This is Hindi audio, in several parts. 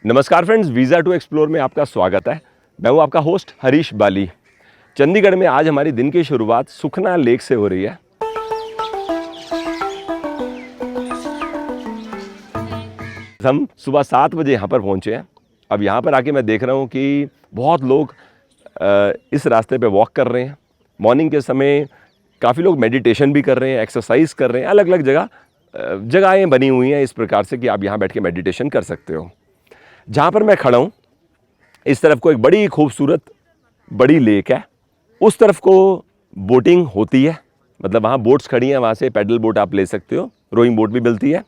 नमस्कार फ्रेंड्स, वीज़ा टू एक्सप्लोर में आपका स्वागत है। मैं हूं आपका होस्ट हरीश बाली। चंडीगढ़ में आज हमारी दिन की शुरुआत सुखना लेक से हो रही है। हम सुबह 7 बजे यहाँ पर पहुँचे हैं। अब यहाँ पर आके मैं देख रहा हूँ कि बहुत लोग इस रास्ते पे वॉक कर रहे हैं। मॉर्निंग के समय काफ़ी लोग मेडिटेशन भी कर रहे हैं, एक्सरसाइज कर रहे हैं। अलग अलग जगहें बनी हुई हैं इस प्रकार से कि आप यहाँ बैठ के मेडिटेशन कर सकते हो। जहाँ पर मैं खड़ा हूँ इस तरफ को एक बड़ी खूबसूरत बड़ी लेक है, उस तरफ को बोटिंग होती है, मतलब वहाँ बोट्स खड़ी हैं, वहाँ से पैडल बोट आप ले सकते हो, रोइंग बोट भी मिलती है।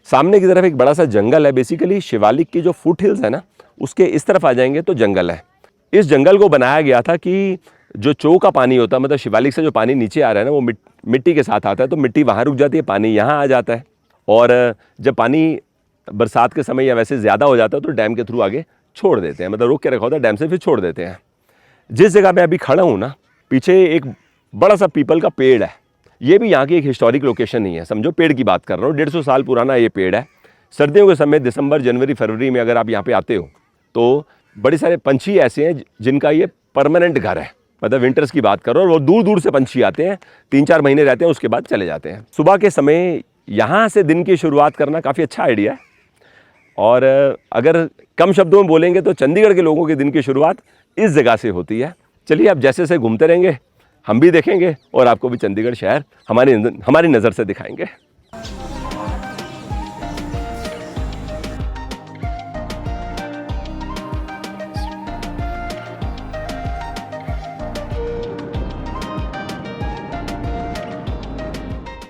सामने की तरफ एक बड़ा सा जंगल है। बेसिकली शिवालिक की जो फुट हिल्स है ना, उसके इस तरफ आ जाएंगे तो जंगल है। इस जंगल को बनाया गया था कि जो चो का पानी होता है, मतलब शिवालिक से जो पानी नीचे आ रहा है ना, वो मिट्टी के साथ आता है, तो मिट्टी वहाँ रुक जाती है, पानी यहाँ आ जाता है। और जब पानी बरसात के समय या वैसे ज़्यादा हो जाता है तो डैम के थ्रू आगे छोड़ देते हैं, मतलब रोक के रखा होता है डैम से, फिर छोड़ देते हैं। जिस जगह मैं अभी खड़ा हूँ ना, पीछे एक बड़ा सा पीपल का पेड़ है। ये भी यहाँ की एक हिस्टोरिक लोकेशन नहीं है, समझो पेड़ की बात कर रहा हूँ। 150 साल पुराना ये पेड़ है। सर्दियों के समय दिसंबर, जनवरी, फरवरी में अगर आप यहाँ पे आते हो तो बड़े सारे पंछी ऐसे हैं जिनका ये परमानेंट घर है, मतलब विंटर्स की बात करो, और वो दूर दूर से पंछी आते हैं, 3-4 महीने रहते हैं, उसके बाद चले जाते हैं। सुबह के समय यहाँ से दिन की शुरुआत करना काफ़ी अच्छा आइडिया है। और अगर कम शब्दों में बोलेंगे तो चंडीगढ़ के लोगों के दिन की शुरुआत इस जगह से होती है। चलिए, आप जैसे जैसे घूमते रहेंगे हम भी देखेंगे और आपको भी चंडीगढ़ शहर हमारी नज़र से दिखाएंगे।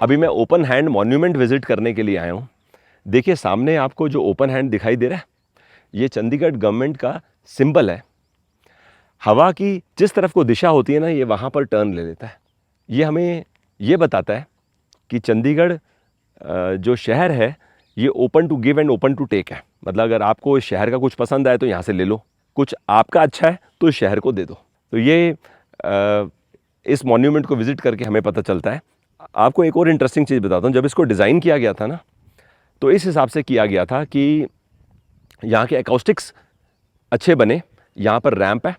अभी मैं ओपन हैंड मॉन्यूमेंट विजिट करने के लिए आया हूँ। देखिए सामने आपको जो ओपन हैंड दिखाई दे रहा है, ये चंडीगढ़ गवर्नमेंट का सिंबल है। हवा की जिस तरफ को दिशा होती है ना, ये वहाँ पर टर्न ले लेता है। ये हमें ये बताता है कि चंडीगढ़ जो शहर है ये open to give and open to take है। मतलब अगर आपको इस शहर का कुछ पसंद आए तो यहाँ से ले लो, कुछ आपका अच्छा है तो इस शहर को दे दो। तो ये इस मॉन्यूमेंट को विज़िट करके हमें पता चलता है। आपको एक और इंटरेस्टिंग चीज़ बताता हूँ। जब इसको डिज़ाइन किया गया था ना, तो इस हिसाब से किया गया था कि यहाँ के एकॉस्टिक्स अच्छे बने। यहाँ पर रैंप है।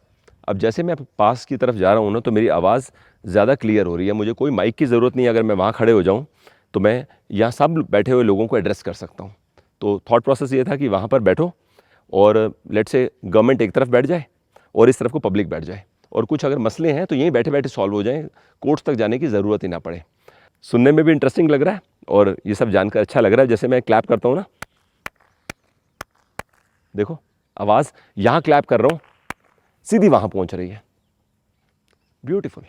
अब जैसे मैं पास की तरफ जा रहा हूँ ना, तो मेरी आवाज़ ज़्यादा क्लियर हो रही है। मुझे कोई माइक की ज़रूरत नहीं है। अगर मैं वहाँ खड़े हो जाऊँ तो मैं यहाँ सब बैठे हुए लोगों को एड्रेस कर सकता हूँ। तो थॉट प्रोसेस ये था कि वहाँ पर बैठो और लेट से गवर्नमेंट एक तरफ बैठ जाए और इस तरफ को पब्लिक बैठ जाए, और कुछ अगर मसले हैं तो यहीं बैठे बैठे सॉल्व हो जाएँ, कोर्ट्स तक जाने की ज़रूरत ही ना पड़े। सुनने में भी इंटरेस्टिंग लग रहा है और ये सब जानकर अच्छा लग रहा है। जैसे मैं क्लैप करता हूँ ना, देखो आवाज़ यहाँ क्लैप कर रहा हूँ, सीधी वहाँ पहुँच रही है। ब्यूटीफुल।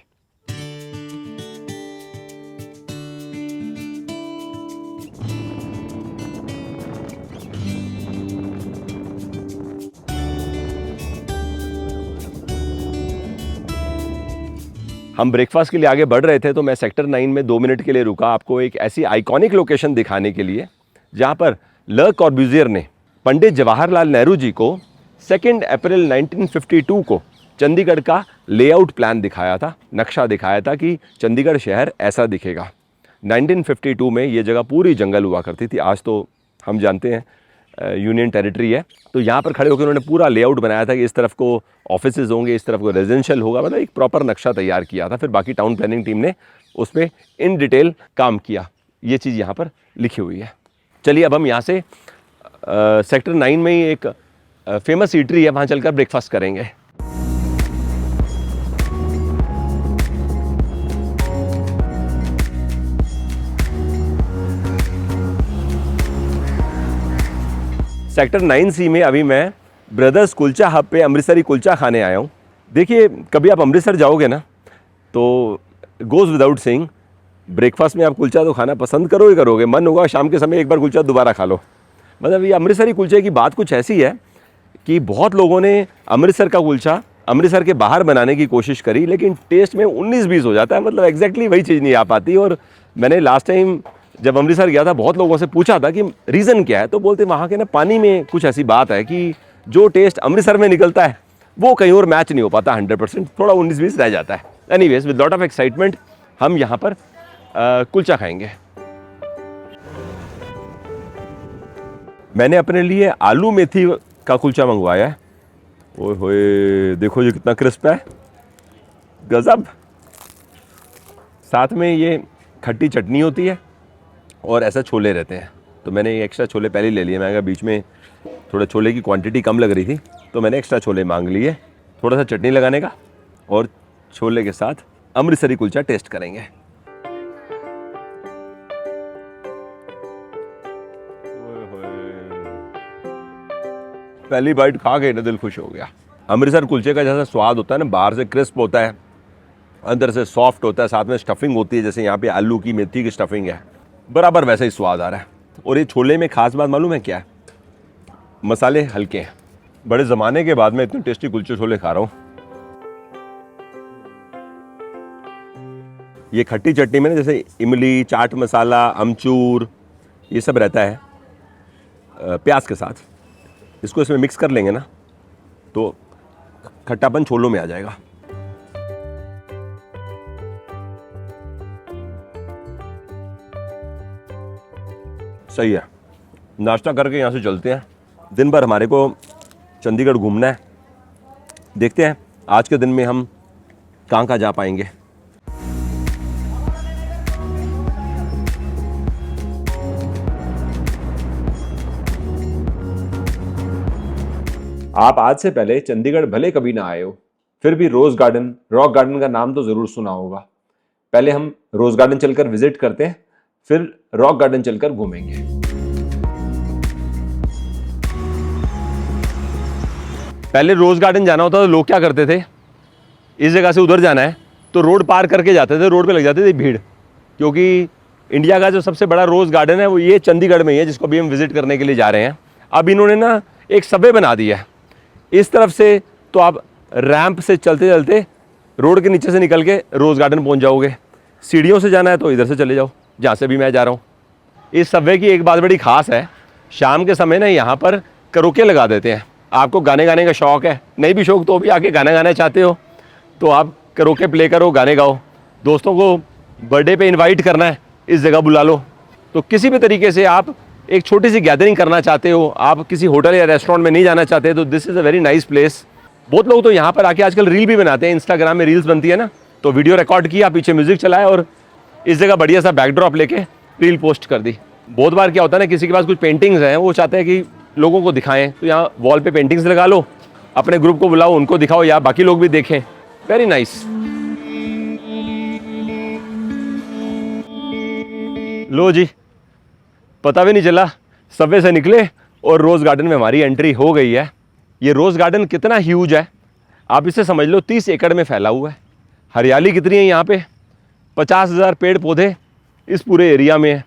हम ब्रेकफास्ट के लिए आगे बढ़ रहे थे तो मैं सेक्टर 9 में 2 मिनट के लिए रुका, आपको एक ऐसी आइकॉनिक लोकेशन दिखाने के लिए जहाँ पर ल कॉर्ब्यूजियर ने पंडित जवाहरलाल नेहरू जी को 2 अप्रैल 1952 को चंडीगढ़ का लेआउट प्लान दिखाया था, नक्शा दिखाया था कि चंडीगढ़ शहर ऐसा दिखेगा। 1952 में ये जगह पूरी जंगल हुआ करती थी। आज तो हम जानते हैं यूनियन टेरिटरी है। तो यहाँ पर खड़े होकर उन्होंने पूरा लेआउट बनाया था कि इस तरफ को ऑफिसेज होंगे, इस तरफ को रेजिडेंशियल होगा, मतलब एक प्रॉपर नक्शा तैयार किया था। फिर बाकी टाउन प्लानिंग टीम ने उस पर इन डिटेल काम किया। ये चीज़ यहाँ पर लिखी हुई है। चलिए, अब हम यहाँ से सेक्टर 9 में ही एक फेमस ईटरी है, वहाँ चलकर ब्रेकफास्ट करेंगे। सेक्टर 9C में अभी मैं ब्रदर्स कुलचा हब पे अमृतसरी कुलचा खाने आया हूँ। देखिए, कभी आप अमृतसर जाओगे ना तो गोज़ विदाउट सेइंग, ब्रेकफास्ट में आप कुलचा तो खाना पसंद करोगे, मन होगा शाम के समय एक बार कुलचा दोबारा खा लो। मतलब ये अमृतसरी कुलचे की बात कुछ ऐसी है कि बहुत लोगों ने अमृतसर का कुलचा अमृतसर के बाहर बनाने की कोशिश करी, लेकिन टेस्ट में 19-20 हो जाता है, मतलब एग्जैक्टली वही चीज़ नहीं आ पाती। और मैंने लास्ट टाइम जब अमृतसर गया था बहुत लोगों से पूछा था कि रीज़न क्या है, तो बोलते वहाँ के ना पानी में कुछ ऐसी बात है कि जो टेस्ट अमृतसर में निकलता है वो कहीं और मैच नहीं हो पाता 100%, थोड़ा 19-20 रह जाता है। Anyways, with lot of excitement हम यहाँ पर कुलचा खाएंगे। मैंने अपने लिए आलू मेथी का कुलचा मंगवाया है। ओए होए, देखो ये कितना क्रिस्प है, गजब। साथ में ये खट्टी चटनी होती है और ऐसा छोले रहते हैं। तो मैंने ये एक्स्ट्रा छोले पहले ही ले लिए। मैं बीच में थोड़ा छोले की क्वांटिटी कम लग रही थी तो मैंने एक्स्ट्रा छोले मांग लिए, थोड़ा सा चटनी लगाने का, और छोले के साथ अमृतसरी कुलचा टेस्ट करेंगे। पहली बाइट खा के ना दिल खुश हो गया। अमृतसर कुलचे का जैसा स्वाद होता है ना, बाहर से क्रिस्प होता है, अंदर से सॉफ्ट होता है, साथ में स्टफिंग होती है, जैसे यहाँ पे आलू की मेथी की स्टफिंग है, बराबर वैसा ही स्वाद आ रहा है। और ये छोले में खास बात मालूम है क्या है? मसाले हल्के हैं। बड़े ज़माने के बाद मैं इतने टेस्टी कुलचे छोले खा रहा हूँ। ये खट्टी चटनी में ना जैसे इमली, चाट मसाला, अमचूर, ये सब रहता है प्याज के साथ। इसको इसमें मिक्स कर लेंगे ना तो खट्टापन छोलों में आ जाएगा। सही है। नाश्ता करके यहाँ से चलते हैं। दिन भर हमारे को चंडीगढ़ घूमना है, देखते हैं आज के दिन में हम कहाँ कहाँ जा पाएंगे। आप आज से पहले चंडीगढ़ भले कभी ना आए हो, फिर भी रोज गार्डन, रॉक गार्डन का नाम तो जरूर सुना होगा। पहले हम रोज गार्डन चलकर विजिट करते हैं, फिर रॉक गार्डन चलकर घूमेंगे। पहले रोज गार्डन जाना होता तो लोग क्या करते थे, इस जगह से उधर जाना है तो रोड पार करके जाते थे, रोड पे लग जाती थी भीड़, क्योंकि इंडिया का जो सबसे बड़ा रोज गार्डन है वो ये चंडीगढ़ में ही है, जिसको अभी हम विजिट करने के लिए जा रहे हैं। अब इन्होंने ना एक सबवे बना दिया है इस तरफ से, तो आप रैंप से चलते चलते रोड के नीचे से निकल के रोज गार्डन पहुंच जाओगे। सीढ़ियों से जाना है तो इधर से चले जाओ, जहाँ से भी मैं जा रहा हूँ। इस सबवे की एक बात बड़ी खास है, शाम के समय ना यहाँ पर करोके लगा देते हैं। आपको गाने गाने का शौक़ है, नहीं भी शौक तो भी आके गाना गाना चाहते हो तो आप करोके प्ले करो, गाने गाओ। दोस्तों को बर्थडे पे इनवाइट करना है, इस जगह बुला लो। तो किसी भी तरीके से आप एक छोटी सी गैदरिंग करना चाहते हो, आप किसी होटल या रेस्टोरेंट में नहीं जाना चाहते, तो this is a very nice place. बहुत लोग तो यहाँ पर आके आजकल रील भी बनाते हैं, इंस्टाग्राम में रील्स बनती है ना, तो वीडियो रिकॉर्ड किया, पीछे म्यूजिक चलाया और इस जगह बढ़िया सा बैकड्रॉप लेके रील पोस्ट कर दी। बहुत बार क्या होता है ना, किसी के पास कुछ पेंटिंग्स हैं, वो चाहते हैं कि लोगों को दिखाएं, तो यहाँ वॉल पे पेंटिंग्स लगा लो, अपने ग्रुप को बुलाओ, उनको दिखाओ या बाकी लोग भी देखें। Very nice. लो जी, पता भी नहीं चला, सबवे से निकले और रोज़ गार्डन में हमारी एंट्री हो गई है। ये रोज़ गार्डन कितना ह्यूज है, आप इसे समझ लो 30 एकड़ में फैला हुआ है। हरियाली कितनी है यहाँ पे, 50,000 पेड़ पौधे इस पूरे एरिया में है।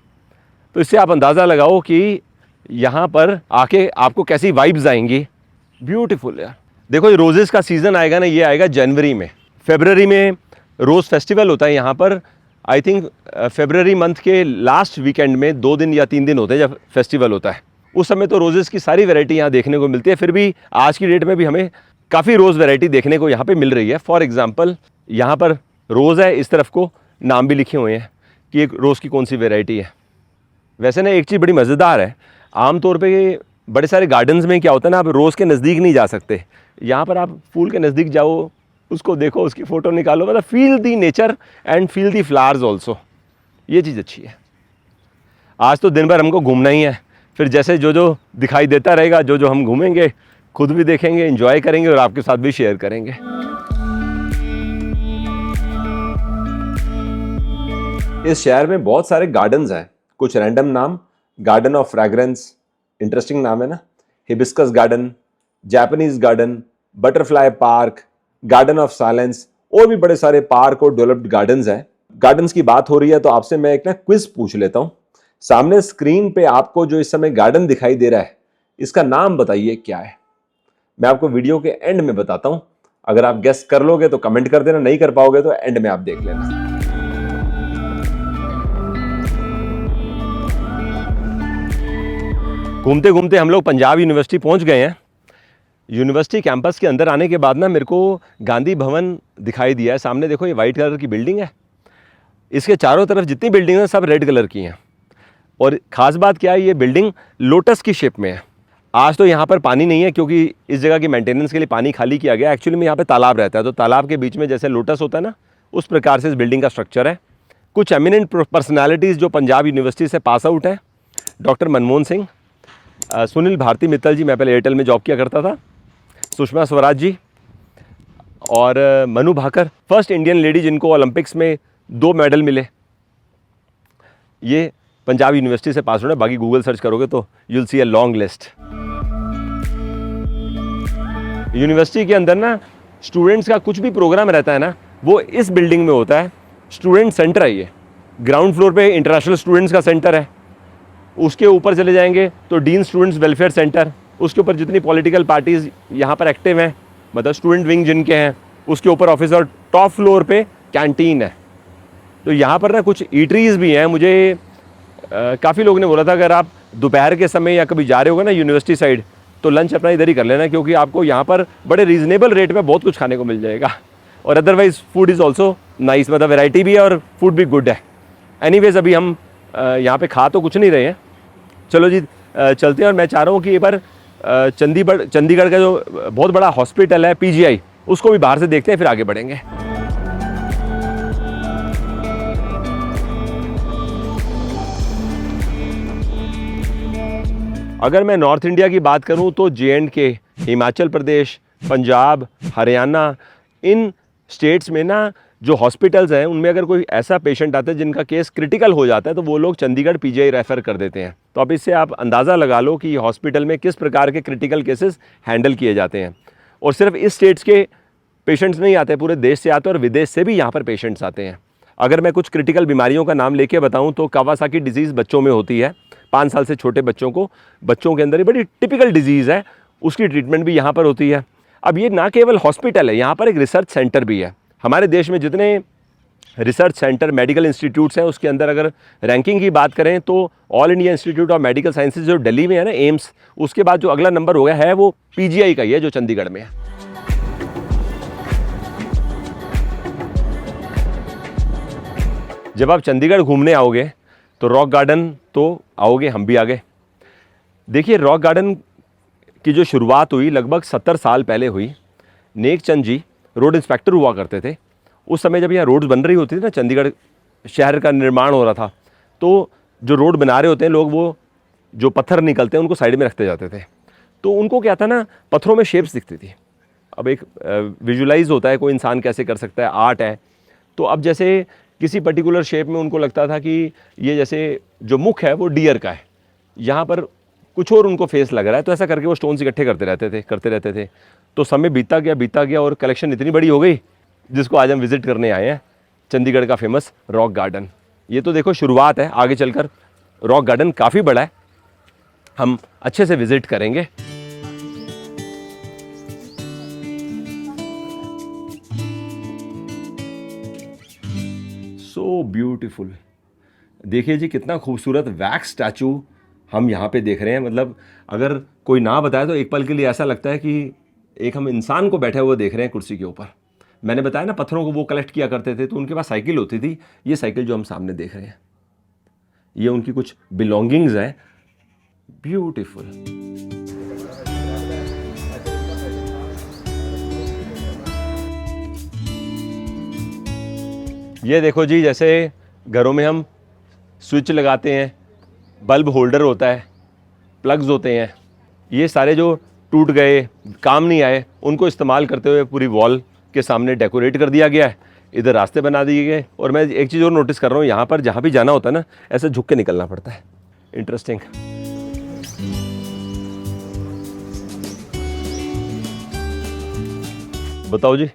तो इससे आप अंदाज़ा लगाओ कि यहाँ पर आके आपको कैसी वाइब्स आएंगी। ब्यूटीफुल यार। देखो ये रोजेज़ का सीज़न आएगा ना, ये आएगा जनवरी में। फेब्रवरी में रोज़ फेस्टिवल होता है यहाँ पर। आई थिंक फेब्रवरी मंथ के लास्ट वीकेंड में 2 दिन या 3 दिन होते हैं जब फेस्टिवल होता है। उस समय तो रोजेज़ की सारी वैरायटी यहाँ देखने को मिलती है। फिर भी आज की डेट में भी हमें काफ़ी रोज़ वैरायटी देखने को यहाँ पे मिल रही है। फॉर एग्जांपल यहाँ पर रोज़ है, इस तरफ को नाम भी लिखे हुए हैं कि एक रोज़ की कौन सी वैरायटी है। वैसे ना एक चीज़ बड़ी मज़ेदार है, आमतौर पे बड़े सारे गार्डन्स में क्या होता है ना, आप रोज़ के नज़दीक नहीं जा सकते। यहाँ पर आप फूल के नज़दीक जाओ, उसको देखो, उसकी फ़ोटो निकालो, मतलब feel the nature and feel the flowers also. ये चीज़ अच्छी है। आज तो दिन भर हमको घूमना ही है, फिर जैसे जो जो दिखाई देता रहेगा, जो जो हम घूमेंगे, खुद भी देखेंगे, एंजॉय करेंगे और आपके साथ भी शेयर करेंगे। इस शहर में बहुत सारे गार्डन्स हैं, कुछ रैंडम नाम, गार्डन ऑफ फ्रैग्रेंस, इंटरेस्टिंग नाम है ना, hibiscus garden, Japanese garden, butterfly park, garden of silence, और भी बड़े सारे पार्क और डेवलप्ड गार्डन्स हैं। गार्डन्स की बात हो रही है तो आपसे मैं एक ना क्विज पूछ लेता हूं। सामने स्क्रीन पे आपको जो इस समय गार्डन दिखाई दे रहा है, इसका नाम बताइए क्या है। मैं आपको वीडियो के एंड में बताता हूं। अगर आप गेस कर लोगे तो कमेंट कर देना, नहीं कर पाओगे तो एंड में आप देख लेना। घूमते घूमते हम लोग पंजाब यूनिवर्सिटी पहुंच गए हैं। यूनिवर्सिटी कैंपस के अंदर आने के बाद ना मेरे को गांधी भवन दिखाई दिया है। सामने देखो, ये वाइट कलर की बिल्डिंग है, इसके चारों तरफ जितनी बिल्डिंग हैं सब रेड कलर की हैं। और ख़ास बात क्या है, ये बिल्डिंग लोटस की शेप में है। आज तो यहाँ पर पानी नहीं है क्योंकि इस जगह की मेंटेनेंस के लिए पानी खाली किया गया। एक्चुअली में यहाँ पे तालाब रहता है, तो तालाब के बीच में जैसे लोटस होता है ना, उस प्रकार से इस बिल्डिंग का स्ट्रक्चर है। कुछ एमिनेंट पर्सनालिटीज़ जो पंजाब यूनिवर्सिटी से पास आउट हैं, डॉक्टर मनमोहन सिंह, सुनील भारती मित्तल जी, मैं पहले एयरटेल में जॉब किया करता था, सुषमा स्वराज जी और Manu Bhaker, first Indian lady जिनको ओलंपिक्स में 2 मेडल मिले, ये पंजाब यूनिवर्सिटी से पास आउट है। बाकी गूगल सर्च करोगे तो you will see a long list. University के अंदर ना स्टूडेंट्स का कुछ भी प्रोग्राम रहता है ना, वो इस बिल्डिंग में होता है। स्टूडेंट सेंटर है ये। ग्राउंड फ्लोर पे इंटरनेशनल स्टूडेंट्स का सेंटर है, उसके ऊपर चले जाएंगे तो डीन स्टूडेंट्स वेलफेयर सेंटर, उसके ऊपर जितनी पॉलिटिकल पार्टीज़ यहाँ पर एक्टिव हैं, मतलब स्टूडेंट विंग जिनके हैं, उसके ऊपर ऑफिस, और टॉप फ्लोर पे कैंटीन है। तो यहाँ पर ना कुछ ईटरीज़ भी हैं। मुझे काफ़ी लोगों ने बोला था अगर आप दोपहर के समय या कभी जा रहे होगे ना यूनिवर्सिटी साइड, तो लंच अपना इधर ही कर लेना, क्योंकि आपको यहाँ पर बड़े रीज़नेबल रेट में बहुत कुछ खाने को मिल जाएगा। और otherwise food is also nice, मतलब वैरायटी भी है और फूड भी गुड है। एनीवेज अभी हम यहाँ पे खा तो कुछ नहीं रहे हैं, चलो जी चलते हैं। और मैं चाह रहा हूँ कि एक बार चंडीगढ़ का जो बहुत बड़ा हॉस्पिटल है PGI, उसको भी बाहर से देखते हैं, फिर आगे बढ़ेंगे। अगर मैं नॉर्थ इंडिया की बात करूं तो J&K, हिमाचल प्रदेश, पंजाब, हरियाणा, इन स्टेट्स में ना जो हॉस्पिटल्स हैं उनमें अगर कोई ऐसा पेशेंट आता है जिनका केस क्रिटिकल हो जाता है तो वो लोग चंडीगढ़ PGI रेफ़र कर देते हैं। तो अब इससे आप अंदाज़ा लगा लो कि हॉस्पिटल में किस प्रकार के क्रिटिकल केसेस हैंडल किए जाते हैं। और सिर्फ इस स्टेट्स के पेशेंट्स नहीं आते, पूरे देश से आते हैं और विदेश से भी यहाँ पर पेशेंट्स आते हैं। अगर मैं कुछ क्रिटिकल बीमारियों का नाम लेके बताऊँ तो कावासाकी डिजीज़ बच्चों में होती है, 5 साल से छोटे बच्चों के अंदर ये बड़ी टिपिकल डिजीज़ है, उसकी ट्रीटमेंट भी यहाँ पर होती है। अब ये ना केवल हॉस्पिटल है, यहाँ पर एक रिसर्च सेंटर भी है। हमारे देश में जितने रिसर्च सेंटर, मेडिकल इंस्टीट्यूट्स हैं, उसके अंदर अगर रैंकिंग की बात करें तो all India institute of medical sciences जो दिल्ली में है ना, एम्स, उसके बाद जो अगला नंबर हो गया है वो PGI का ही है जो चंडीगढ़ में है। जब आप चंडीगढ़ घूमने आओगे तो रॉक गार्डन तो आओगे, हम भी आ गए। देखिए, रॉक गार्डन की जो शुरुआत हुई लगभग 70 साल पहले हुई। नेक चंद जी रोड इंस्पेक्टर हुआ करते थे। उस समय जब यहाँ रोड्स बन रही होती थी ना, चंडीगढ़ शहर का निर्माण हो रहा था, तो जो रोड बना रहे होते हैं लोग, वो जो पत्थर निकलते हैं उनको साइड में रखते जाते थे। तो उनको क्या था ना, पत्थरों में शेप्स दिखती थी। अब एक विजुलाइज होता है कोई इंसान कैसे कर सकता है, आर्ट है। तो अब जैसे किसी पर्टिकुलर शेप में उनको लगता था कि ये जैसे जो मुख है वो डियर का है, यहाँ पर कुछ और उनको फेस लग रहा है, तो ऐसा करके वो स्टोन्स इकट्ठे करते रहते थे। तो समय बीता गया और कलेक्शन इतनी बड़ी हो गई जिसको आज हम विज़िट करने आए हैं, चंडीगढ़ का फेमस रॉक गार्डन। ये तो देखो शुरुआत है, आगे चलकर रॉक गार्डन काफ़ी बड़ा है, हम अच्छे से विज़िट करेंगे। सो ब्यूटीफुल, देखिए जी कितना खूबसूरत वैक्स स्टैचू हम यहाँ पे देख रहे हैं। मतलब अगर कोई ना बताए तो एक पल के लिए ऐसा लगता है कि एक हम इंसान को बैठे हुए देख रहे हैं कुर्सी के ऊपर। मैंने बताया ना, पत्थरों को वो कलेक्ट किया करते थे, तो उनके पास साइकिल होती थी। ये साइकिल जो हम सामने देख रहे हैं, ये उनकी कुछ बिलोंगिंग्स हैं। ब्यूटीफुल। ये देखो जी, जैसे घरों में हम स्विच लगाते हैं, बल्ब होल्डर होता है, प्लग्स होते हैं, ये सारे जो टूट गए, काम नहीं आए, उनको इस्तेमाल करते हुए पूरी वॉल के सामने डेकोरेट कर दिया गया है। इधर रास्ते बना दिए गए। और मैं एक चीज़ और नोटिस कर रहा हूँ, यहाँ पर जहाँ भी जाना होता है ना, ऐसे झुक के निकलना पड़ता है। इंटरेस्टिंग। बताओ जी,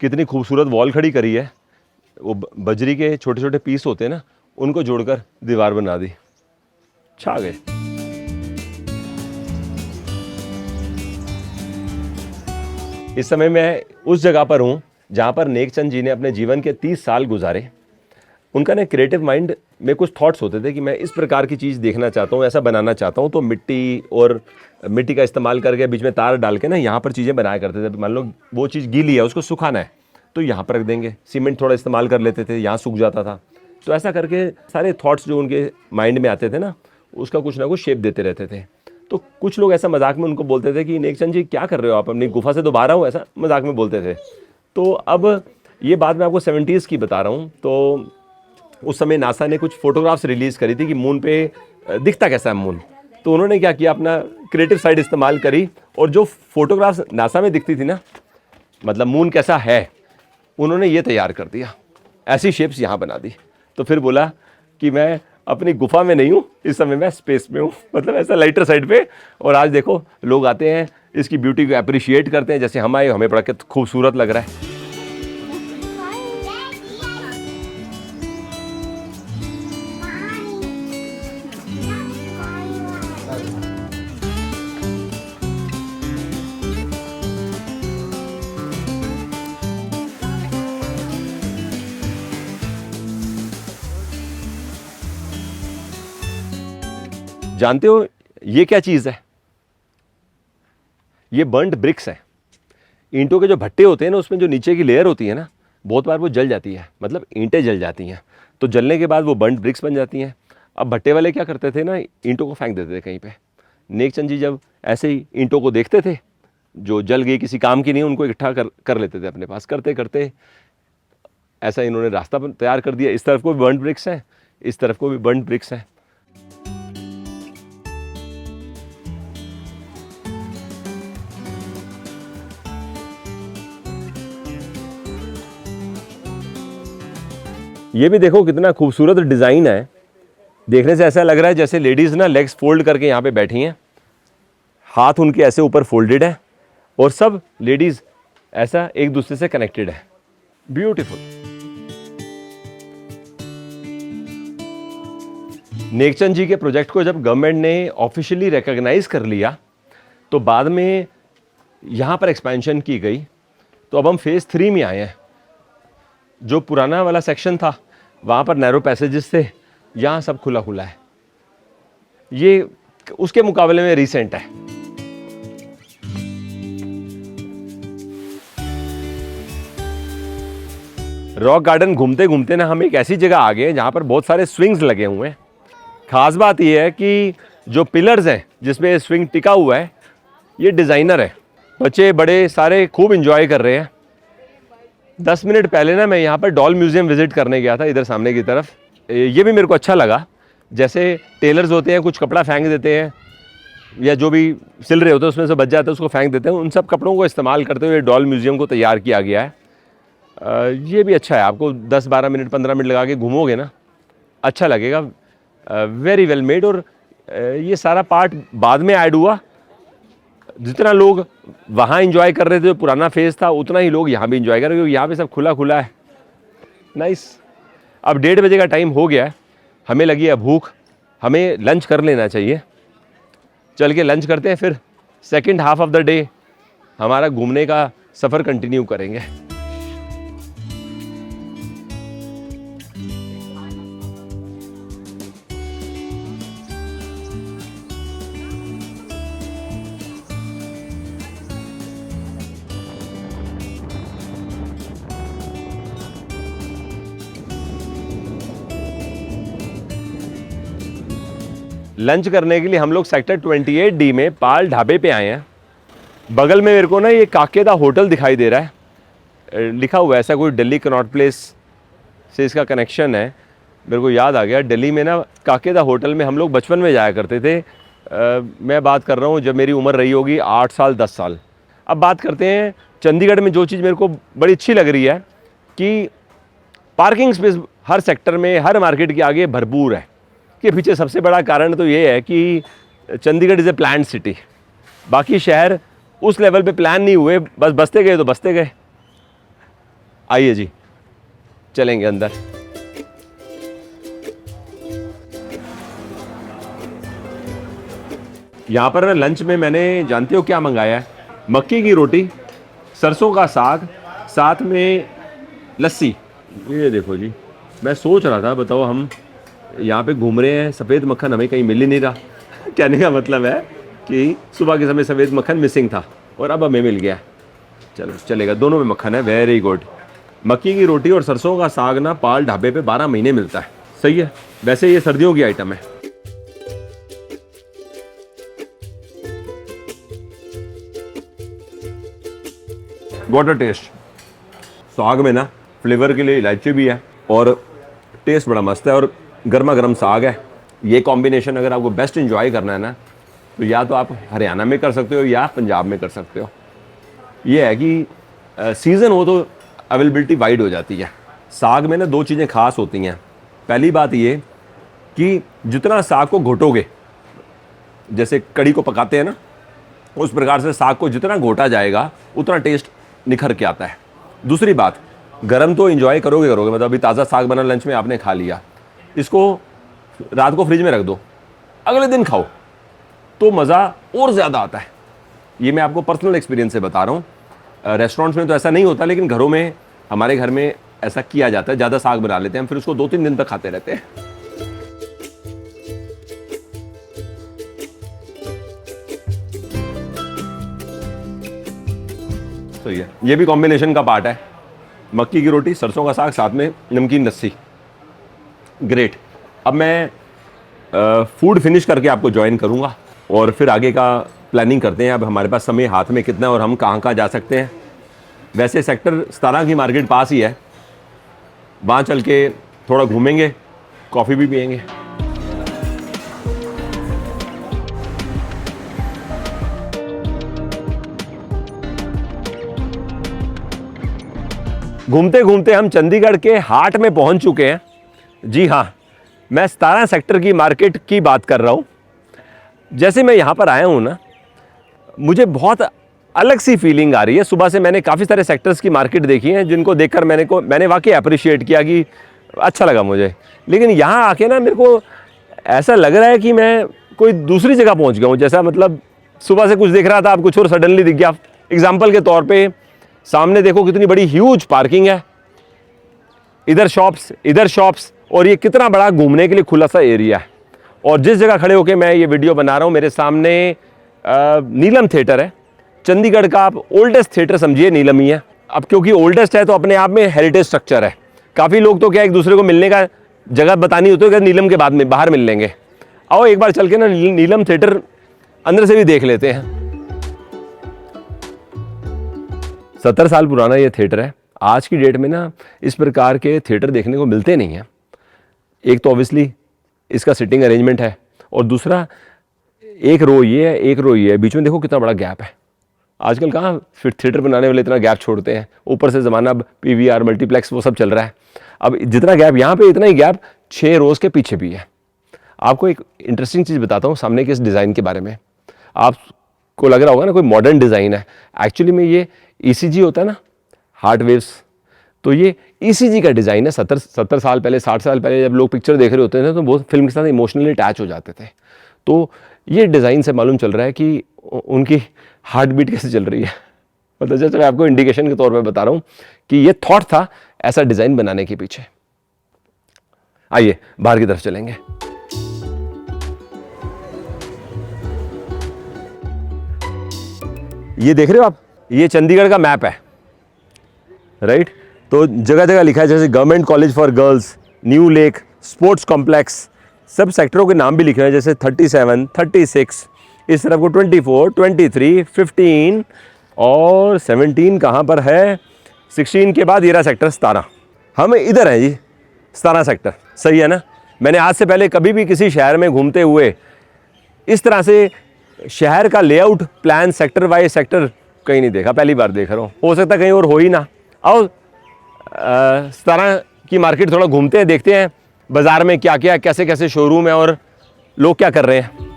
कितनी खूबसूरत वॉल खड़ी करी है। वो बजरी के छोटे छोटे पीस होते हैं ना, उनको जोड़कर दीवार बना दी, छा गए। इस समय मैं उस जगह पर हूँ जहाँ पर नेक चंद जी ने अपने जीवन के 30 साल गुजारे। उनका ना क्रिएटिव माइंड में कुछ थॉट्स होते थे कि मैं इस प्रकार की चीज़ देखना चाहता हूँ, ऐसा बनाना चाहता हूँ। तो मिट्टी का इस्तेमाल करके बीच में तार डाल के ना यहाँ पर चीज़ें बनाया करते थे। मान लो वो चीज़ गीली है, उसको सुखाना है तो यहाँ पर रख देंगे। सीमेंट थोड़ा इस्तेमाल कर लेते थे, यहाँ सूख जाता था। तो ऐसा करके सारे थॉट्स जो उनके माइंड में आते थे ना, उसका कुछ ना कुछ शेप देते रहते थे। तो कुछ लोग ऐसा मजाक में उनको बोलते थे कि नेकचंद जी क्या कर रहे हो आप, अपनी गुफा से तो बाहर आओ, ऐसा मजाक में बोलते थे। तो अब ये बात मैं आपको 70s की बता रहा हूँ। तो उस समय नासा ने कुछ फोटोग्राफ्स रिलीज़ करी थी कि मून पे दिखता कैसा है मून। तो उन्होंने क्या किया, अपना क्रिएटिव साइड इस्तेमाल करी और जो फोटोग्राफ्स नासा में दिखती थी ना, मतलब मून कैसा है, उन्होंने ये तैयार कर दिया, ऐसी शेप्स यहाँ बना दी। तो फिर बोला कि मैं अपनी गुफा में नहीं हूँ, इस समय मैं स्पेस में हूँ, मतलब ऐसा लाइटर साइड पे। और आज देखो लोग आते हैं, इसकी ब्यूटी को अप्रिशिएट करते हैं, जैसे हम आए, हमें बड़ा खूबसूरत लग रहा है। जानते हो ये क्या चीज़ है? ये बर्न्ड ब्रिक्स है। ईंटों के जो भट्टे होते हैं ना, उसमें जो नीचे की लेयर होती है ना, बहुत बार वो जल जाती है, मतलब ईंटें जल जाती हैं। तो जलने के बाद वो बर्न्ड ब्रिक्स बन जाती हैं। अब भट्टे वाले क्या करते थे ना, ईंटों को फेंक देते थे कहीं पे। नेकचंद जी जब ऐसे ही ईंटों को देखते थे जो जल गई, किसी काम की नहीं, उनको इकट्ठा कर लेते थे अपने पास। करते करते ऐसा इन्होंने रास्ता तैयार कर दिया। इस तरफ को भी बर्न्ड ब्रिक्स हैं, इस तरफ को भी बर्न्ड ब्रिक्स हैं। ये भी देखो कितना खूबसूरत डिज़ाइन है। देखने से ऐसा लग रहा है जैसे लेडीज़ ना लेग्स फोल्ड करके यहाँ पे बैठी हैं, हाथ उनके ऐसे ऊपर फोल्डेड है और सब लेडीज़ ऐसा एक दूसरे से कनेक्टेड है। ब्यूटीफुल। नेकचंद जी के प्रोजेक्ट को जब गवर्नमेंट ने ऑफिशियली रिकॉग्नाइज कर लिया, तो बाद में यहाँ पर एक्सपेंशन की गई। तो अब हम फेज़ 3 में आए हैं। जो पुराना वाला सेक्शन था वहाँ पर नैरो पैसेजेस थे, यहाँ सब खुला खुला है। ये उसके मुकाबले में रीसेंट है। रॉक गार्डन घूमते घूमते ना हम एक ऐसी जगह आ गए जहाँ पर बहुत सारे स्विंग्स लगे हुए हैं। खास बात यह है कि जो पिलर्स हैं जिसपे स्विंग टिका हुआ है, ये डिज़ाइनर है। बच्चे बड़े सारे खूब इंजॉय कर रहे हैं। 10 मिनट पहले ना मैं यहाँ पर डॉल म्यूज़ियम विज़िट करने गया था, इधर सामने की तरफ। ये भी मेरे को अच्छा लगा। जैसे टेलर्स होते हैं, कुछ कपड़ा फेंक देते हैं या जो भी सिल रहे होते हैं उसमें से बच जाता है, उसको फेंक देते हैं। उन सब कपड़ों को इस्तेमाल करते हुए डॉल म्यूज़ियम को तैयार किया गया है। ये भी अच्छा है। आपको 10-12 मिनट 15 मिनट लगा के घूमोगे ना, अच्छा लगेगा। Very well made. और ये सारा पार्ट बाद में ऐड हुआ। जितना लोग वहाँ एंजॉय कर रहे थे, जो पुराना फेज़ था, उतना ही लोग यहाँ भी एंजॉय कर रहे हैं, क्योंकि यहाँ पे सब खुला खुला है। नाइस। अब 1:30 बजे का टाइम हो गया है, हमें लगी है भूख, हमें लंच कर लेना चाहिए। चल के लंच करते हैं, फिर second half of the day हमारा घूमने का सफ़र कंटिन्यू करेंगे। लंच करने के लिए हम लोग सेक्टर 28D में पाल ढाबे पे आए हैं। बगल में मेरे को ना ये काकेदा होटल दिखाई दे रहा है, लिखा हुआ है ऐसा कोई दिल्ली कनॉट प्लेस से इसका कनेक्शन है। मेरे को याद आ गया, दिल्ली में ना काकेदा होटल में हम लोग बचपन में जाया करते थे। मैं बात कर रहा हूँ जब मेरी उम्र रही होगी 8 साल 10 साल। अब बात करते हैं चंडीगढ़ में। जो चीज़ मेरे को बड़ी अच्छी लग रही है कि पार्किंग स्पेस हर सेक्टर में, हर मार्केट के आगे भरपूर है। के पीछे सबसे बड़ा कारण तो ये है कि Chandigarh is a planned city. बाकी शहर उस लेवल पे प्लान नहीं हुए, बस बसते गए तो बसते गए। आइए जी, चलेंगे अंदर। यहाँ पर ना लंच में मैंने, जानते हो क्या मंगाया है? मक्की की रोटी, सरसों का साग, साथ में लस्सी। ये देखो जी, मैं सोच रहा था, बताओ हम यहाँ पे घूम रहे हैं, सफ़ेद मक्खन हमें कहीं मिल ही नहीं रहा। कहने का मतलब है कि सुबह के समय सफ़ेद मक्खन मिसिंग था और अब हमें मिल गया। चलो चलेगा, दोनों में मक्खन है। Very good. मक्की की रोटी और सरसों का साग ना पाल ढाबे पे 12 महीने मिलता है। सही है। वैसे ये सर्दियों की आइटम है। What a taste. साग में ना फ्लेवर के लिए इलायची भी है और टेस्ट बड़ा मस्त है और गर्मा गर्म साग है। ये कॉम्बिनेशन अगर आपको बेस्ट एंजॉय करना है ना तो या तो आप हरियाणा में कर सकते हो या पंजाब में कर सकते हो। ये है कि सीज़न हो तो अवेलेबिलिटी वाइड हो जाती है। साग में ना दो चीज़ें खास होती हैं। पहली बात ये कि जितना साग को घोटोगे, जैसे कड़ी को पकाते हैं ना, उस प्रकार से साग को जितना घोटा जाएगा उतना टेस्ट निखर के आता है। दूसरी बात, गरम तो एंजॉय करोगे मतलब अभी ताज़ा साग बना लंच में आपने खा लिया, इसको रात को फ्रिज में रख दो, अगले दिन खाओ तो मज़ा और ज़्यादा आता है। ये मैं आपको पर्सनल एक्सपीरियंस से बता रहा हूँ। रेस्टोरेंट्स में तो ऐसा नहीं होता, लेकिन घरों में, हमारे घर में ऐसा किया जाता है। ज़्यादा साग बना लेते हैं, फिर उसको 2-3 दिन तक खाते रहते हैं। सही है, ये भी कॉम्बिनेशन का पार्ट है। मक्की की रोटी, सरसों का साग, साथ में नमकीन लस्सी, ग्रेट। अब मैं फूड फिनिश करके आपको ज्वाइन करूंगा और फिर आगे का प्लानिंग करते हैं। अब हमारे पास समय हाथ में कितना है और हम कहाँ कहाँ जा सकते हैं। वैसे सेक्टर 17 की मार्केट पास ही है, वहाँ चल के थोड़ा घूमेंगे, कॉफ़ी भी पियेंगे। घूमते घूमते हम चंडीगढ़ के हार्ट में पहुंच चुके हैं। जी हाँ, मैं 17 सेक्टर की मार्केट की बात कर रहा हूँ। जैसे मैं यहाँ पर आया हूँ ना, मुझे बहुत अलग सी फीलिंग आ रही है। सुबह से मैंने काफ़ी सारे सेक्टर्स की मार्केट देखी है, जिनको देखकर मैंने वाकई अप्रिशिएट किया कि अच्छा लगा मुझे। लेकिन यहाँ आके ना मेरे को ऐसा लग रहा है कि मैं कोई दूसरी जगह पहुँच गया हूँ। जैसा मतलब सुबह से कुछ देख रहा था, अब कुछ और सडनली दिख गया। एग्जाम्पल के तौर पर सामने देखो कितनी बड़ी ह्यूज पार्किंग है, इधर शॉप्स और ये कितना बड़ा घूमने के लिए खुला सा एरिया है। और जिस जगह खड़े होकर मैं ये वीडियो बना रहा हूँ, मेरे सामने नीलम थिएटर है। चंडीगढ़ का आप ओल्डेस्ट थिएटर समझिए, नीलम ही है। अब क्योंकि ओल्डेस्ट है तो अपने आप में हेरिटेज स्ट्रक्चर है। काफ़ी लोग तो क्या एक दूसरे को मिलने का जगह बतानी होती है कि नीलम के बाद में बाहर मिल लेंगे। आओ एक बार चल के ना नीलम थिएटर अंदर से भी देख लेते हैं। 70 साल पुराना ये थिएटर है। आज की डेट में ना इस प्रकार के थिएटर देखने को मिलते नहीं हैं। एक तो ऑब्वियसली इसका सिटिंग अरेंजमेंट है और दूसरा एक रो ये है, बीच में देखो कितना बड़ा गैप है। आजकल कहाँ फिर थिएटर बनाने वाले इतना गैप छोड़ते हैं। ऊपर से ज़माना अब PVR मल्टीप्लेक्स वो सब चल रहा है। अब जितना गैप यहाँ पे, इतना ही गैप 6 रोज़ के पीछे भी है। आपको एक इंटरेस्टिंग चीज़ बताता हूँ सामने के इस डिज़ाइन के बारे में। आपको लग रहा होगा ना कोई मॉडर्न डिज़ाइन है। एक्चुअली में ये ECG होता है ना, हार्ट वेव्स, तो ये ECG का डिज़ाइन है। 70 साल पहले, 60 साल पहले जब लोग पिक्चर देख रहे होते थे तो बहुत फिल्म के साथ इमोशनली अटैच हो जाते थे। तो ये डिज़ाइन से मालूम चल रहा है कि उनकी हार्ट बीट कैसे चल रही है। मतलब जैसे मैं आपको इंडिकेशन के तौर पे बता रहा हूँ कि ये थॉट था ऐसा डिज़ाइन बनाने के पीछे। आइए बाहर की तरफ चलेंगे। ये देख रहे हो आप, ये चंडीगढ़ का मैप है, राइट। तो जगह जगह लिखा है, जैसे government college for girls, new lake, sports complex, सब सेक्टरों के नाम भी लिखे हैं। जैसे 37, 36, इस तरफ को 24, 23, 15 और 17 कहाँ पर है, 16 के बाद ये रहा सेक्टर 17। हम इधर हैं जी, 17 सेक्टर। सही है ना। मैंने आज से पहले कभी भी किसी शहर में घूमते हुए इस तरह से शहर का layout plan sector by sector कहीं नहीं देखा, पहली बार देख रहा हूँ। हो सकता है कहीं और हो ही ना। आओ 17 की मार्केट थोड़ा घूमते हैं, देखते हैं बाज़ार में क्या क्या, कैसे कैसे शोरूम है और लोग क्या कर रहे हैं।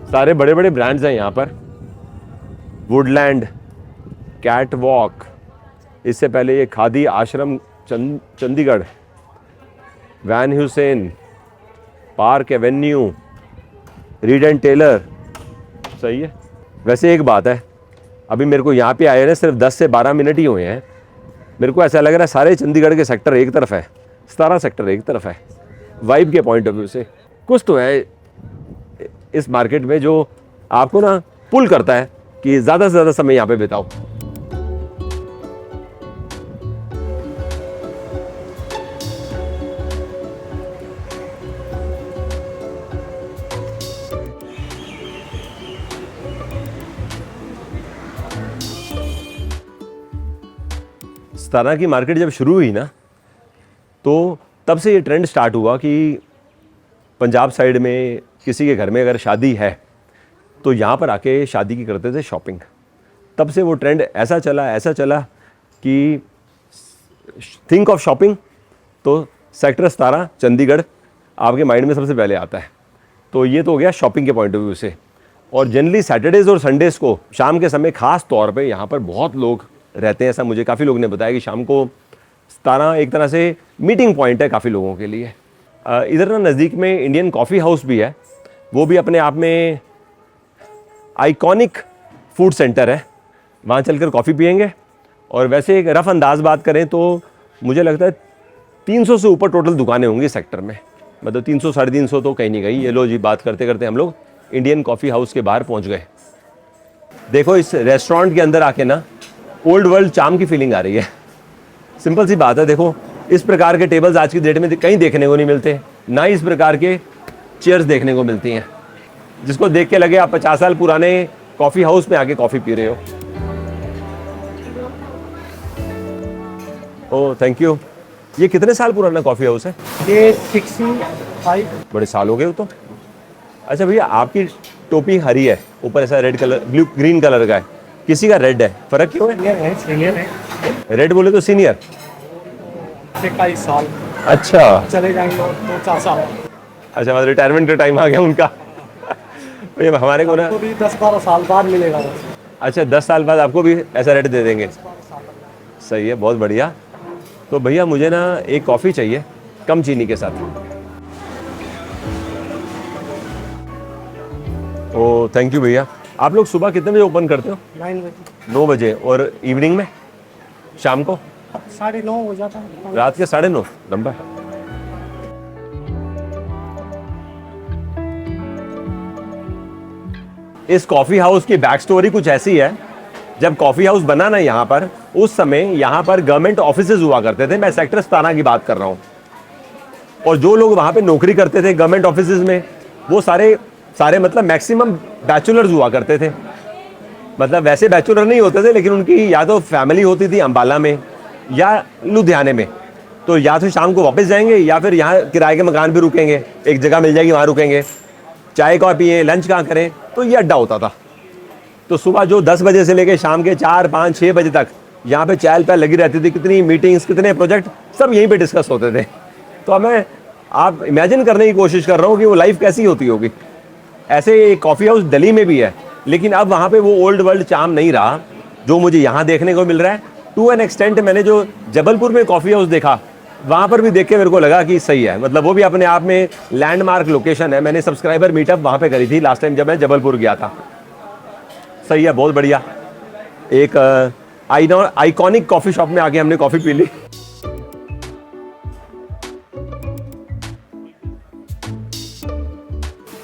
सारे बड़े बड़े ब्रांड्स हैं यहाँ पर। वुडलैंड, कैट वॉक, इससे पहले ये Khadi Ashram Chandigarh, Van Heusen, Park Avenue, Reid and Taylor. सही है। वैसे एक बात है, अभी मेरे को यहाँ पे आए ना सिर्फ 10 से 12 मिनट ही हुए हैं। मेरे को ऐसा लग रहा है सारे चंडीगढ़ के सेक्टर एक तरफ है, 17 सेक्टर एक तरफ है। वाइब के पॉइंट ऑफ व्यू से कुछ तो है इस मार्केट में जो आपको ना पुल करता है कि ज़्यादा से ज़्यादा समय यहाँ पे बिताओ। सतारा की मार्केट जब शुरू हुई ना, तो तब से ये ट्रेंड स्टार्ट हुआ कि पंजाब साइड में किसी के घर में अगर शादी है तो यहाँ पर आके शादी की करते थे शॉपिंग। तब से वो ट्रेंड ऐसा चला कि थिंक ऑफ शॉपिंग तो सेक्टर 17 चंडीगढ़ आपके माइंड में सबसे पहले आता है। तो ये तो हो गया शॉपिंग के पॉइंट ऑफ व्यू से। और जनरली सैटरडेज़ और संडेज़ को शाम के समय ख़ास तौर पे यहाँ पर बहुत लोग रहते हैं। ऐसा मुझे काफ़ी लोग ने बताया कि शाम को 17 एक तरह से मीटिंग पॉइंट है काफ़ी लोगों के लिए। इधर ना नज़दीक में इंडियन कॉफ़ी हाउस भी है, वो भी अपने आप में आइकॉनिक फूड सेंटर है। वहाँ चलकर कॉफ़ी पियेंगे। और वैसे एक रफ़ अंदाज बात करें तो मुझे लगता है 300 से ऊपर टोटल दुकानें होंगी सेक्टर में, मतलब 300 साढ़े 300 तो कहीं नहीं गई। ये लो जी, बात करते करते हम लोग इंडियन कॉफ़ी हाउस के बाहर पहुंच गए। देखो इस रेस्टोरेंट के अंदर आके ना ओल्ड वर्ल्ड चार्म की फीलिंग आ रही है। सिंपल सी बात है, देखो इस प्रकार के टेबल्स आज की डेट में कहीं देखने को नहीं मिलते, ना ही इस प्रकार के चेयर्स देखने को मिलती हैं जिसको देख के लगे आप 50 साल पुराने कॉफ़ी हाउस में आके कॉफ़ी पी रहे हो। Oh thank you. ये कितने साल पुराना कॉफ़ी हाउस है? ये 65। बड़े साल हो गए हो तो। अच्छा भैया, आपकी टोपी हरी है, ऊपर ऐसा red colour blue green colour का है, किसी का रेड है, फर्क क्यों है? सीनियर है। रेड बोले तो सीनियर। 21 साल अच्छा चले जाएंगे और 2-4 साल। अच्छा, मतलब रिटायरमेंट का टाइम आ गया उनका। भैया हमारे को ना तो भी 10-12 साल बाद मिलेगा बस। अच्छा 10 साल बाद आपको भी ऐसा रेट दे देंगे। सही है, बहुत बढ़िया। तो भैया मुझे ना एक कॉफ़ी चाहिए कम चीनी के साथ। ओ थैंक यू भैया। आप लोग सुबह कितने बजे ओपन करते हो? 9 बजे। 9 बजे। और इवनिंग में शाम को 9:30 हो जाता है। रात के 9:30। लंबा है। इस कॉफ़ी हाउस की बैक स्टोरी कुछ ऐसी है, जब कॉफ़ी हाउस बना ना यहाँ पर, उस समय यहाँ पर गवर्नमेंट ऑफिसेज हुआ करते थे। मैं सेक्टर 17 की बात कर रहा हूँ। और जो लोग वहाँ पे नौकरी करते थे गवर्नमेंट ऑफिसेज में, वो सारे मतलब मैक्सिमम बैचलर्स हुआ करते थे। मतलब वैसे बैचलर नहीं होते थे, लेकिन उनकी या तो फैमिली होती थी अम्बाला में या लुधियाने में, तो या तो शाम को वापस जाएंगे या फिर यहाँ किराए के मकान भी रुकेंगे, एक जगह मिल जाएगी वहाँ रुकेंगे, चाय कॉफ़ी पिए, लंच कहाँ करें, तो ये अड्डा होता था। तो सुबह जो 10 बजे से लेकर शाम के 4, 5, 6 बजे तक यहाँ पे चहल पहल लगी रहती थी। कितनी मीटिंग्स, कितने प्रोजेक्ट सब यहीं पे डिस्कस होते थे। तो मैं आप इमेजिन करने की कोशिश कर रहा हूँ कि वो लाइफ कैसी होती होगी। ऐसे एक कॉफ़ी हाउस दिल्ली में भी है, लेकिन अब वहाँ पे वो ओल्ड वर्ल्ड चार्म नहीं रहा जो मुझे यहाँ देखने को मिल रहा है। टू एन एक्सटेंट मैंने जो जबलपुर में कॉफ़ी हाउस देखा, वहाँ पर भी देख के मेरे को लगा कि सही है। मतलब वो भी अपने आप में लैंडमार्क लोकेशन है। मैंने सब्सक्राइबर मीटअप वहाँ पे करी थी लास्ट टाइम जब मैं जबलपुर गया था। सही है, बहुत बढ़िया। एक आइकॉनिक कॉफ़ी शॉप में आके हमने कॉफ़ी पी ली।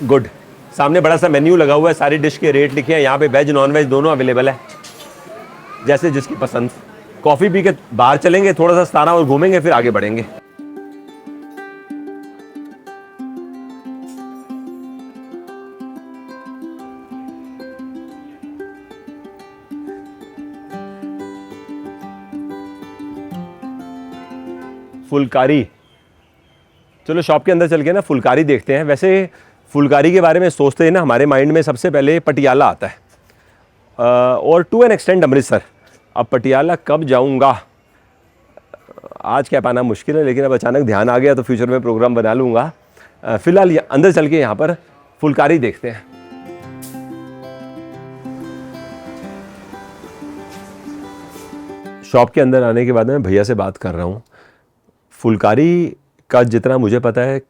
गुड। सामने बड़ा सा मेन्यू लगा हुआ है, सारी डिश के रेट लिखे हैं। यहाँ पे वेज नॉन वेज दोनों अवेलेबल है, जैसे जिसकी पसंद। कॉफ़ी पी के बाहर चलेंगे, थोड़ा सा 17 और घूमेंगे, फिर आगे बढ़ेंगे। फुलकारी। चलो शॉप के अंदर चल के ना फुलकारी देखते हैं। वैसे फुलकारी के बारे में सोचते हैं ना, हमारे माइंड में सबसे पहले पटियाला आता है और टू एन एक्सटेंड अमृतसर। अब पटियाला कब जाऊंगा आज कह पाना मुश्किल है, लेकिन अब अचानक ध्यान आ गया तो फ्यूचर में प्रोग्राम बना लूँगा। फिलहाल अंदर चल के यहाँ पर फुलकारी देखते हैं। शॉप के अंदर आने के बाद मैं भैया से बात कर रहा हूँ। फुलकारी का जितना मुझे पता है,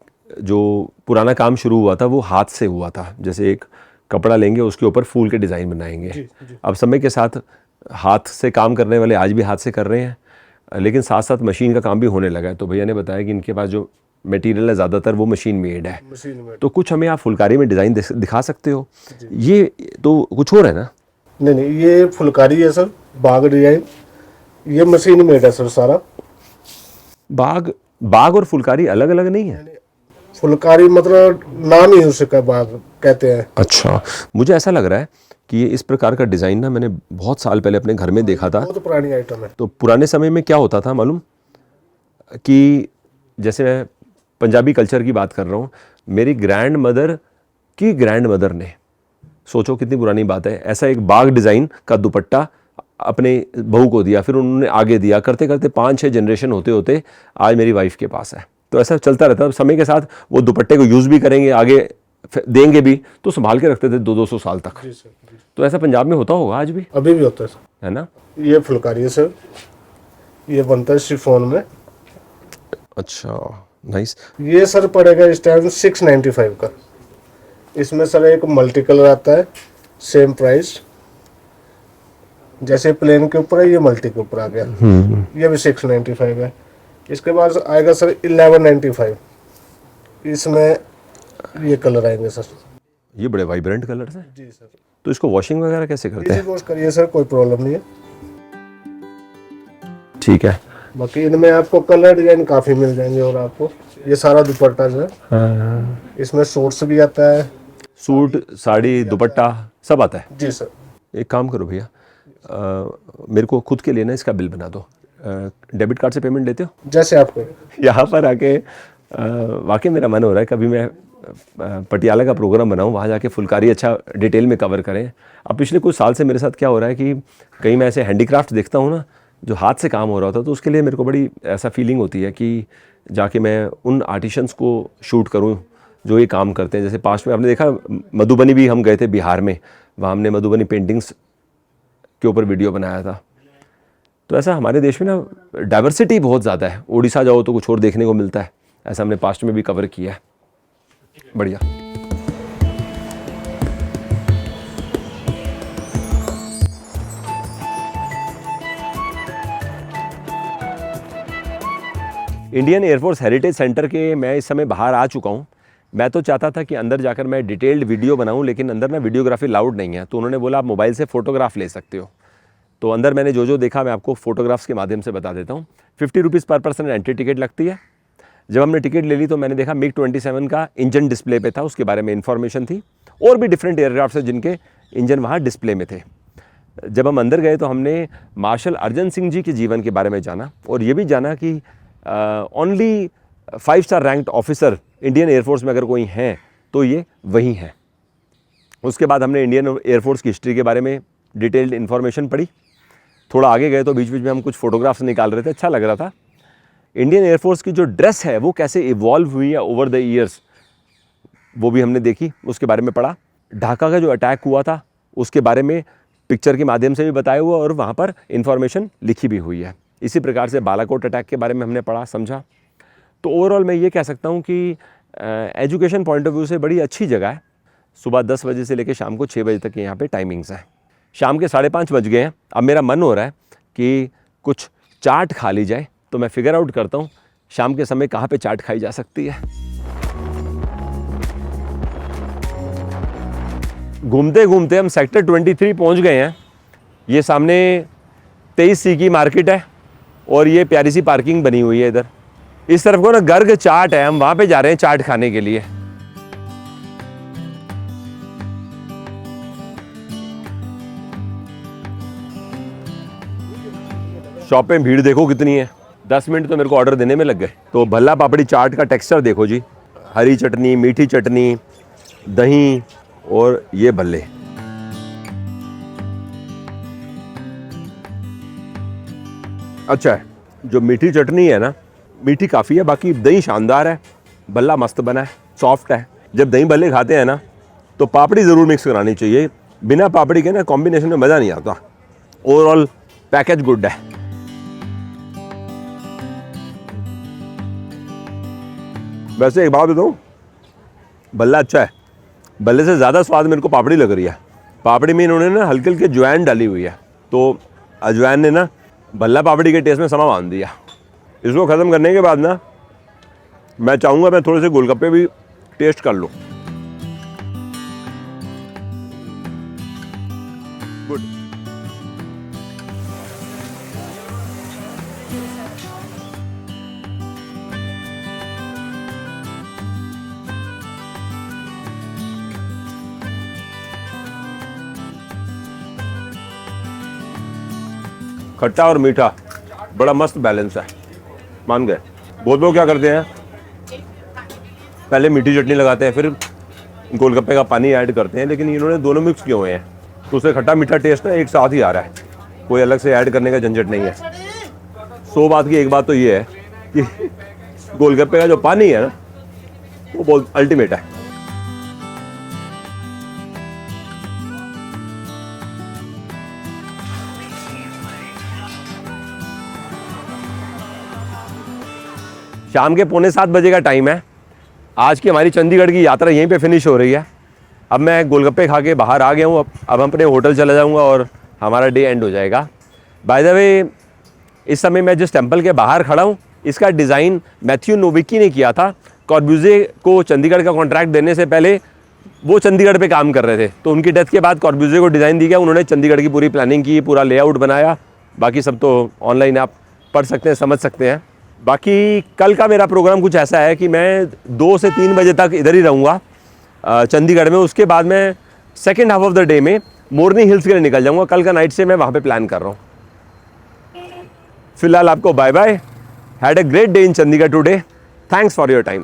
जो पुराना काम शुरू हुआ था वो हाथ से हुआ था। जैसे एक कपड़ा लेंगे, उसके ऊपर फूल के डिज़ाइन बनाएंगे। अब समय के साथ हाथ से काम करने वाले आज भी हाथ से कर रहे हैं, लेकिन साथ साथ मशीन का काम भी होने लगा है। तो भैया ने बताया कि इनके पास जो मटेरियल है ज़्यादातर वो मशीन मेड है। तो कुछ हमें आप फुलकारी में डिज़ाइन दिखा सकते हो? ये तो कुछ और है ना? नहीं, ये फुलकारी है सर, बाग डिजाइन। ये मशीन मेड है सर सारा। बाग और फुलकारी अलग अलग नहीं है? फुलकारी मतलब नाम ही उसका बाग कहते हैं। अच्छा, मुझे ऐसा लग रहा है कि ये इस प्रकार का डिज़ाइन ना मैंने बहुत साल पहले अपने घर में देखा था। बहुत पुरानी आइटम है। तो पुराने समय में क्या होता था मालूम, कि जैसे मैं पंजाबी कल्चर की बात कर रहा हूँ, मेरी ग्रैंड मदर की ग्रैंड मदर ने, सोचो कितनी पुरानी बात है, ऐसा एक बाग डिज़ाइन का दुपट्टा अपने बहू को दिया, फिर उन्होंने आगे दिया, करते करते 5-6 जनरेशन होते होते आज मेरी वाइफ के पास है। तो ऐसा चलता रहता है। समय के साथ वो दुपट्टे को यूज़ भी करेंगे, आगे देंगे भी, तो संभाल के रखते थे 200-200 साल तक। जी सर। तो ऐसा पंजाब में होता होगा आज भी, अभी भी होता है सर। है ना? ये फुलकारी है सर, ये बनता है शिफॉन में। अच्छा, नाइस। ये सर पड़ेगा इस टाइम 695 का। इसमें सर एक मल्टी कलर आता है, सेम प्राइस। जैसे प्लेन के ऊपर है, ये मल्टी के ऊपर आ गया। ये भी 695 है। इसके बाद आएगा सर 1195। इसमें ये कलर आएंगे सर। ये बड़े वाइब्रेंट कलर्स हैं। जी सर। तो इसको वॉशिंग वगैरह कैसे करते इजी हैं? वॉश करिए सर, कोई प्रॉब्लम नहीं है। ठीक है। बाकी इनमें आपको कलर डिजाइन काफी मिल जाएंगे। और आपको ये सारा दुपट्टा जो है, इसमें सूट्स भी आता है। सूट, साड़ी, दुपट्टा सब आता है। जी सर। एक काम करो भैया, मेरे को खुद के लिए ना इसका बिल बना दो। डेबिट कार्ड से पेमेंट लेते हो? जैसे आपको यहाँ पर आके वाकई मेरा मन हो रहा है कभी मैं पटियाला का प्रोग्राम बनाऊँ, वहाँ जाके फुलकारी अच्छा डिटेल में कवर करें। अब पिछले कुछ साल से मेरे साथ क्या हो रहा है कि कहीं मैं ऐसे हैंडीक्राफ्ट देखता हूँ ना, जो हाथ से काम हो रहा होता है, तो उसके लिए मेरे को बड़ी ऐसा फीलिंग होती है कि जाके मैं उन आर्टिशंस को शूट करूँ जो ये काम करते हैं। जैसे पास्ट में आपने देखा, मधुबनी भी हम गए थे बिहार में, वहाँ हमने मधुबनी पेंटिंग्स के ऊपर वीडियो बनाया था। तो ऐसा हमारे देश में ना डाइवर्सिटी बहुत ज़्यादा है। उड़ीसा जाओ तो कुछ और देखने को मिलता है, ऐसा हमने पास्ट में भी कवर किया है। बढ़िया। इंडियन एयरफोर्स हेरिटेज सेंटर के मैं इस समय बाहर आ चुका हूँ। मैं तो चाहता था कि अंदर जाकर मैं डिटेल्ड वीडियो बनाऊँ, लेकिन अंदर ना वीडियोग्राफी लाउड नहीं है। तो उन्होंने बोला आप मोबाइल से फ़ोटोग्राफ ले सकते हो। तो अंदर मैंने जो जो देखा मैं आपको फ़ोटोग्राफ्स के माध्यम से बता देता हूँ। 50 रुपीज़ पर पर्सन एंट्री टिकट लगती है। जब हमने टिकट ले ली तो मैंने देखा मिग 27 का इंजन डिस्प्ले पे था, उसके बारे में इन्फॉर्मेशन थी। और भी डिफरेंट एयरक्राफ्ट है जिनके इंजन वहाँ डिस्प्ले में थे। जब हम अंदर गए तो हमने मार्शल अर्जन सिंह जी के जीवन के बारे में जाना, और ये भी जाना कि only 5 star ranked officer Indian air force में अगर कोई हैं तो ये वही हैं। उसके बाद हमने इंडियन एयरफोर्स की हिस्ट्री के बारे में डिटेल्ड इन्फॉर्मेशन पढ़ी। थोड़ा आगे गए तो बीच बीच में हम कुछ फ़ोटोग्राफ्स निकाल रहे थे, अच्छा लग रहा था। इंडियन एयरफोर्स की जो ड्रेस है वो कैसे इवॉल्व हुई है ओवर द ईयर्स, वो भी हमने देखी, उसके बारे में पढ़ा। ढाका का जो अटैक हुआ था उसके बारे में पिक्चर के माध्यम से भी बताया हुआ, और वहाँ पर इन्फॉर्मेशन लिखी भी हुई है। इसी प्रकार से बालाकोट अटैक के बारे में हमने पढ़ा, समझा। तो ओवरऑल मैं ये कह सकता हूँ कि एजुकेशन पॉइंट ऑफ व्यू से बड़ी अच्छी जगह है। सुबह 10 बजे से लेकर शाम को 6 बजे तक यहाँ पे टाइमिंग्स है। शाम के 5:30 बज गए हैं। अब मेरा मन हो रहा है कि कुछ चाट खा ली जाए, तो मैं फिगर आउट करता हूँ शाम के समय कहाँ पे चाट खाई जा सकती है। घूमते घूमते हम सेक्टर 23 पहुँच गए हैं। ये सामने 23C की मार्केट है और ये प्यारी सी पार्किंग बनी हुई है इधर। इस तरफ को ना गर्ग चाट है, हम वहाँ पे जा रहे हैं चाट खाने के लिए। शॉप में भीड़ देखो कितनी है। 10 मिनट तो मेरे को ऑर्डर देने में लग गए। तो भल्ला पापड़ी चाट का टेक्सचर देखो जी, हरी चटनी, मीठी चटनी, दही और ये भल्ले। अच्छा है, जो मीठी चटनी है ना, मीठी काफ़ी है, बाकी दही शानदार है, भल्ला मस्त बना है, सॉफ्ट है। जब दही भल्ले खाते हैं ना तो पापड़ी ज़रूर मिक्स करानी चाहिए, बिना पापड़ी के ना कॉम्बिनेशन में मज़ा नहीं आता। ओवरऑल पैकेज गुड है। वैसे एक बात बताऊँ, भल्ला अच्छा है, भल्ले से ज़्यादा स्वाद मेरे को पापड़ी लग रही है। पापड़ी में इन्होंने ना हल्के हल्के अजवाइन डाली हुई है, तो अजवाइन ने ना भल्ला पापड़ी के टेस्ट में समा बांध दिया। इसको ख़त्म करने के बाद ना मैं चाहूँगा मैं थोड़े से गोलगप्पे भी टेस्ट कर लूँ। गुड। खट्टा और मीठा बड़ा मस्त बैलेंस है, मान गए। बहुत लोग क्या करते हैं, पहले मीठी चटनी लगाते हैं, फिर गोलगप्पे का पानी ऐड करते हैं, लेकिन इन्होंने दोनों मिक्स किए हुए हैं, तो उससे खट्टा मीठा टेस्ट ना एक साथ ही आ रहा है, कोई अलग से ऐड करने का झंझट नहीं है। 100 बात की एक बात तो ये है कि गोलगप्पे का जो पानी है ना, वो बहुत अल्टीमेट है। शाम के 6:45 बजे का टाइम है। आज की हमारी चंडीगढ़ की यात्रा यहीं पे फिनिश हो रही है। अब मैं गोलगप्पे खा के बाहर आ गया हूँ, अब अपने होटल चला जाऊँगा और हमारा डे एंड हो जाएगा। बाय द वे, इस समय मैं जिस टेंपल के बाहर खड़ा हूँ, इसका डिज़ाइन मैथ्यू नोविकी ने किया था। कॉर्ब्यूजे को चंडीगढ़ का कॉन्ट्रैक्ट देने से पहले वो चंडीगढ़ पे काम कर रहे थे, तो उनकी डेथ के बाद कॉर्ब्यूजे को डिज़ाइन दिया गया, उन्होंने चंडीगढ़ की पूरी प्लानिंग की, पूरा लेआउट बनाया। बाकी सब तो ऑनलाइन आप पढ़ सकते हैं, समझ सकते हैं। बाकी कल का मेरा प्रोग्राम कुछ ऐसा है कि मैं 2 से 3 बजे तक इधर ही रहूँगा चंडीगढ़ में। उसके बाद मैं second half of the day में मोरनी हिल्स के लिए निकल जाऊँगा। कल का नाइट से मैं वहाँ पे प्लान कर रहा हूँ। फिलहाल आपको bye bye, had a great day in Chandigarh today, thanks for your time.